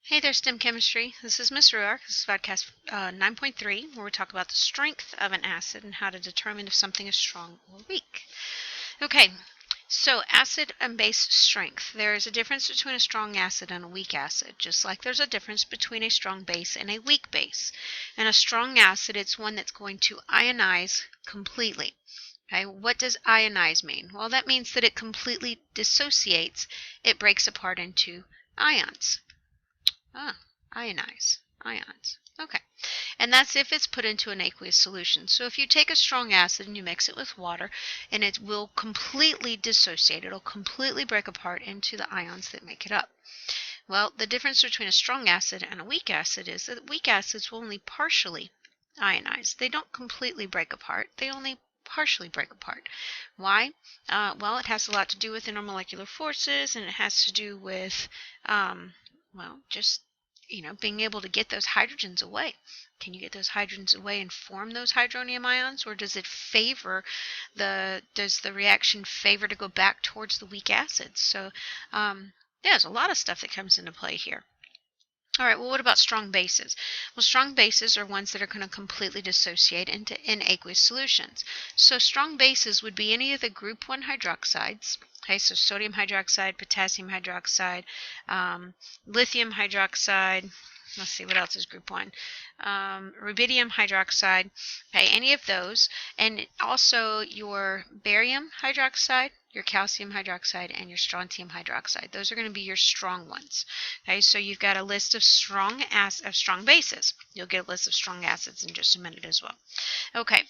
Hey there, STEM Chemistry. This is Miss Ruark. This is podcast 9.3, where we talk about the strength of an acid and how to determine if something is strong or weak. Okay, so acid and base strength. There is a difference between a strong acid and a weak acid, just like there's a difference between a strong base and a weak base. And a strong acid, it's one that's going to ionize completely. Okay, what does ionize mean? Well, that means that it completely dissociates. It breaks apart into ions. Ionize. Ions. Okay. And that's if it's put into an aqueous solution. So if you take a strong acid and you mix it with water, and it will completely dissociate. It'll completely break apart into the ions that make it up. Well, the difference between a strong acid and a weak acid is that weak acids will only partially ionize. They don't completely break apart. They only partially break apart. Why? Well, it has a lot to do with intermolecular forces, and it has to do with, just being able to get those hydrogens away. Can you get those hydrogens away and form those hydronium ions, or does the reaction favor to go back towards the weak acids? So there's a lot of stuff that comes into play here. All right, well, what about strong bases? Well, strong bases are ones that are going to completely dissociate in aqueous solutions. So strong bases would be any of the group 1 hydroxides. Okay, so sodium hydroxide, potassium hydroxide, lithium hydroxide. Let's see, what else is group 1? Rubidium hydroxide. Okay, any of those. And also your barium hydroxide, your calcium hydroxide, and your strontium hydroxide. Those are going to be your strong ones. Okay, so you've got a list of strong bases. You'll get a list of strong acids in just a minute as well. Okay,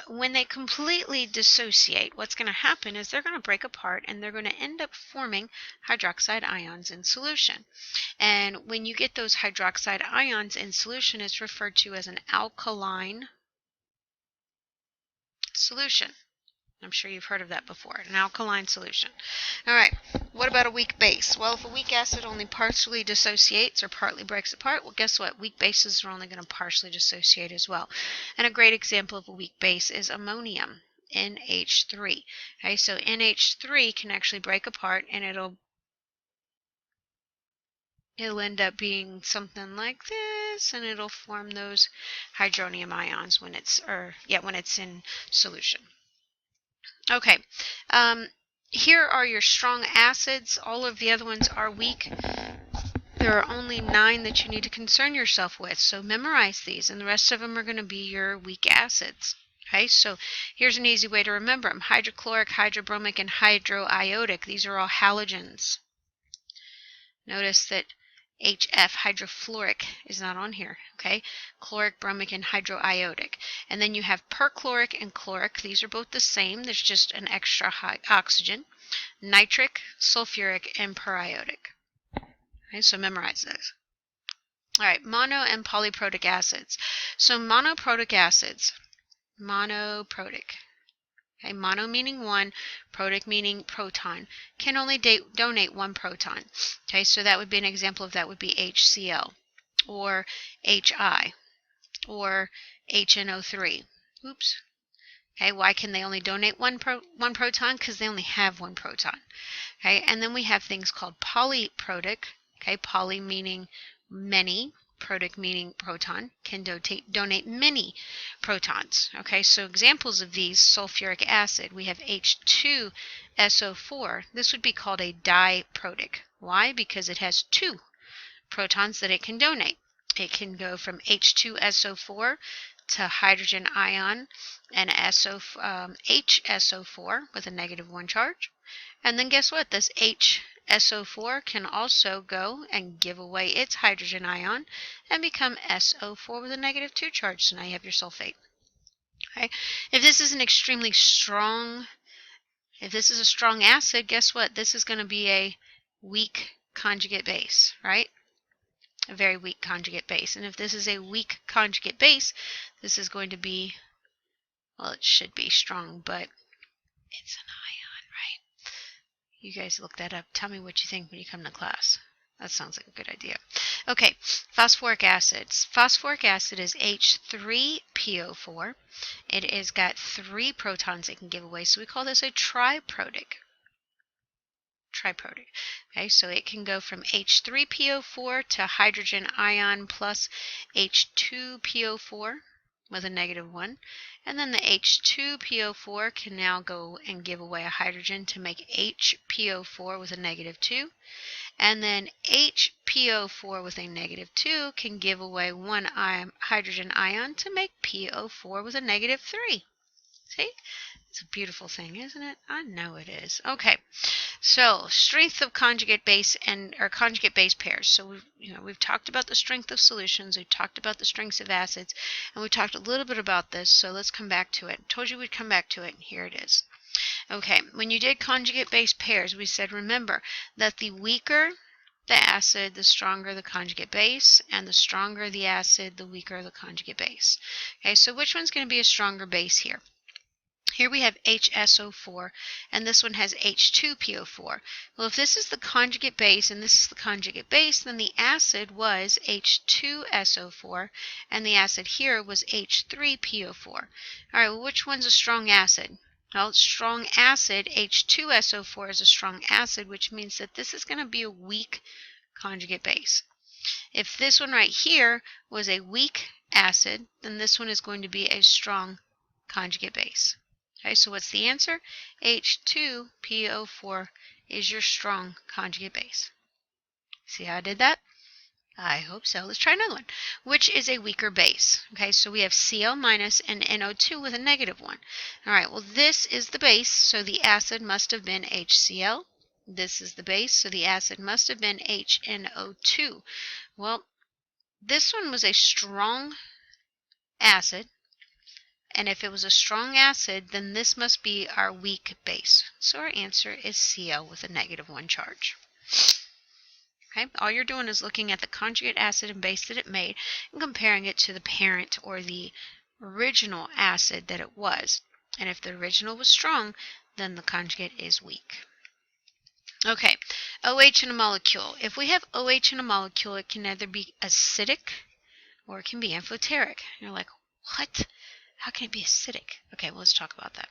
when they completely dissociate, what's going to happen is they're going to break apart and they're going to end up forming hydroxide ions in solution. And when you get those hydroxide ions in solution, it's referred to as an alkaline solution. I'm sure you've heard of that before, an alkaline solution. All right, what about a weak base? Well, if a weak acid only partially dissociates or partly breaks apart, well, guess what? Weak bases are only going to partially dissociate as well. And a great example of a weak base is ammonium, NH3. Okay, so NH3 can actually break apart, and it'll end up being something like this, and it'll form those hydronium ions when it's in solution. Okay, here are your strong acids. All of the other ones are weak. There are only 9 that you need to concern yourself with, so memorize these, and the rest of them are going to be your weak acids. Okay, so here's an easy way to remember them. Hydrochloric, hydrobromic, and hydroiodic. These are all halogens. Notice that HF, hydrofluoric, is not on here, okay? Chloric, bromic, and hydroiodic. And then you have perchloric and chloric. These are both the same. There's just an extra high oxygen. Nitric, sulfuric, and periodic. Okay, so memorize those. All right, mono and polyprotic acids. So monoprotic acids, monoprotic. Okay, mono meaning 1, protic meaning proton, can only donate 1 proton. Okay, so that would be an example of that would be HCl, or HI, or HNO3. Oops. Okay, why can they only donate one proton? Because they only have 1 proton. Okay, and then we have things called polyprotic. Okay, poly meaning many, protic meaning proton, can donate many protons. Okay, so examples of these: sulfuric acid, we have H2SO4. This would be called a diprotic. Why? Because it has 2 protons that it can donate. It can go from H2SO4 to hydrogen ion and HSO4 with a -1 charge. And then guess what? This HSO4 can also go and give away its hydrogen ion and become SO4 with a -2 charge. So now you have your sulfate. Okay? If this is a strong acid, guess what? This is going to be a weak conjugate base, right? A very weak conjugate base. And if this is a weak conjugate base, this is going to be, well, it should be strong, but it's an ion, right? You guys look that up. Tell me what you think when you come to class. That sounds like a good idea. Okay, phosphoric acids. Phosphoric acid is H3PO4. It has got 3 protons it can give away, so we call this a triprotic. triprotic. Okay, so it can go from H3PO4 to hydrogen ion plus H2PO4 with a -1. And then the H2PO4 can now go and give away a hydrogen to make HPO4 with a -2. And then HPO4 with a -2 can give away one hydrogen ion to make PO4 with a -3. See? It's a beautiful thing, isn't it? I know it is. Okay, so strength of conjugate base or conjugate base pairs. So we've talked about the strength of solutions. We've talked about the strengths of acids, and we talked a little bit about this. So let's come back to it. I told you we'd come back to it. Here it is. Okay, when you did conjugate base pairs, we said remember that the weaker the acid, the stronger the conjugate base, and the stronger the acid, the weaker the conjugate base. Okay, so which one's going to be a stronger base here? Here we have HSO4, and this one has H2PO4. Well, if this is the conjugate base and this is the conjugate base, then the acid was H2SO4, and the acid here was H3PO4. All right, well, which one's a strong acid? Well, strong acid, H2SO4 is a strong acid, which means that this is going to be a weak conjugate base. If this one right here was a weak acid, then this one is going to be a strong conjugate base. Okay, so what's the answer? H2PO4 is your strong conjugate base. See how I did that? I hope so. Let's try another one. Which is a weaker base? Okay, so we have Cl- and NO2 with a -1. All right, well, this is the base, so the acid must have been HCl. This is the base, so the acid must have been HNO2. Well, this one was a strong acid. And if it was a strong acid, then this must be our weak base. So our answer is Cl with a -1 charge. Okay, all you're doing is looking at the conjugate acid and base that it made and comparing it to the parent or the original acid that it was. And if the original was strong, then the conjugate is weak. Okay, OH in a molecule. If we have OH in a molecule, it can either be acidic or it can be amphoteric. And you're like, what? How can it be acidic? Okay, well, let's talk about that.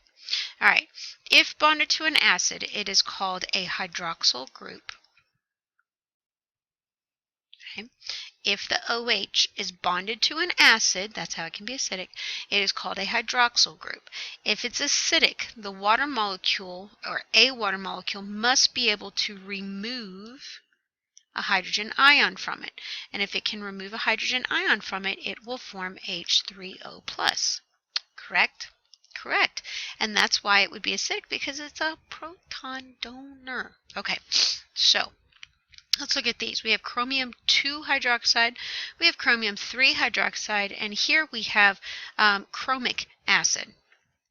All right, if bonded to an acid, it is called a hydroxyl group. Okay. If the OH is bonded to an acid, that's how it can be acidic, it is called a hydroxyl group. If it's acidic, the water molecule or a water molecule must be able to remove a hydrogen ion from it. And if it can remove a hydrogen ion from it, it will form H3O+. Correct? Correct. And that's why it would be acidic, because it's a proton donor. Okay, so let's look at these. We have chromium 2 hydroxide, we have chromium 3 hydroxide, and here we have chromic acid.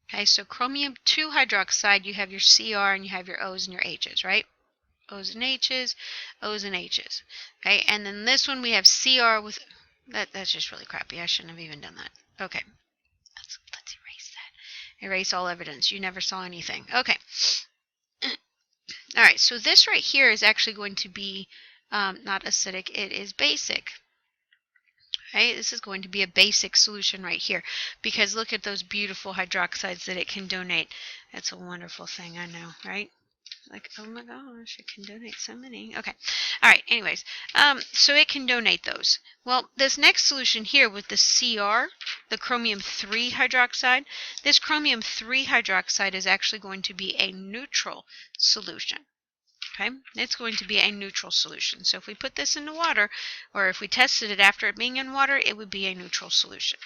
Okay, so chromium 2 hydroxide, you have your Cr and you have your O's and your H's, right? O's and H's, O's and H's. Okay, and then this one we have Cr with, that's just really crappy. I shouldn't have even done that. Okay, let's erase that. Erase all evidence. You never saw anything. Okay. All right, so this right here is actually going to be not acidic, it is basic. Right, this is going to be a basic solution right here, because look at those beautiful hydroxides that it can donate. That's a wonderful thing, I know, right? Like, oh my gosh, it can donate so many. Okay, all right, anyways, so it can donate those. Well, this next solution here with the Cr, the chromium 3 hydroxide, this chromium 3 hydroxide is actually going to be a neutral solution. Okay, it's going to be a neutral solution. So if we put this into water, or if we tested it after it being in water, it would be a neutral solution.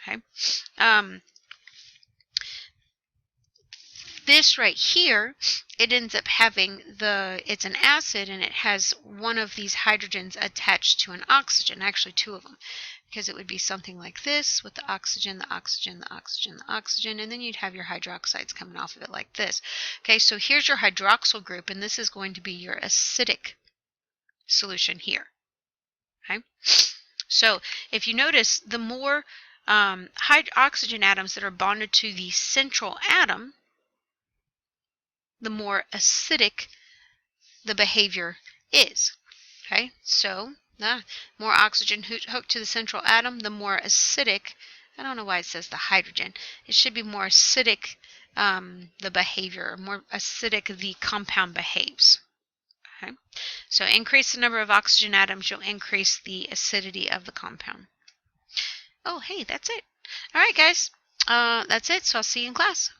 Okay, this right here, it ends up having it's an acid, and it has one of these hydrogens attached to an oxygen, actually two of them, because it would be something like this with the oxygen, the oxygen, the oxygen, the oxygen, and then you'd have your hydroxides coming off of it like this. Okay, so here's your hydroxyl group, and this is going to be your acidic solution here. Okay, so if you notice, the more oxygen atoms that are bonded to the central atom, the more acidic the behavior is. Okay, so more oxygen hooked to the central atom, the more acidic. I don't know why it says the hydrogen. It should be more acidic the behavior, more acidic the compound behaves. Okay. So increase the number of oxygen atoms, you'll increase the acidity of the compound. Oh, hey, that's it. All right, guys. That's it. So I'll see you in class.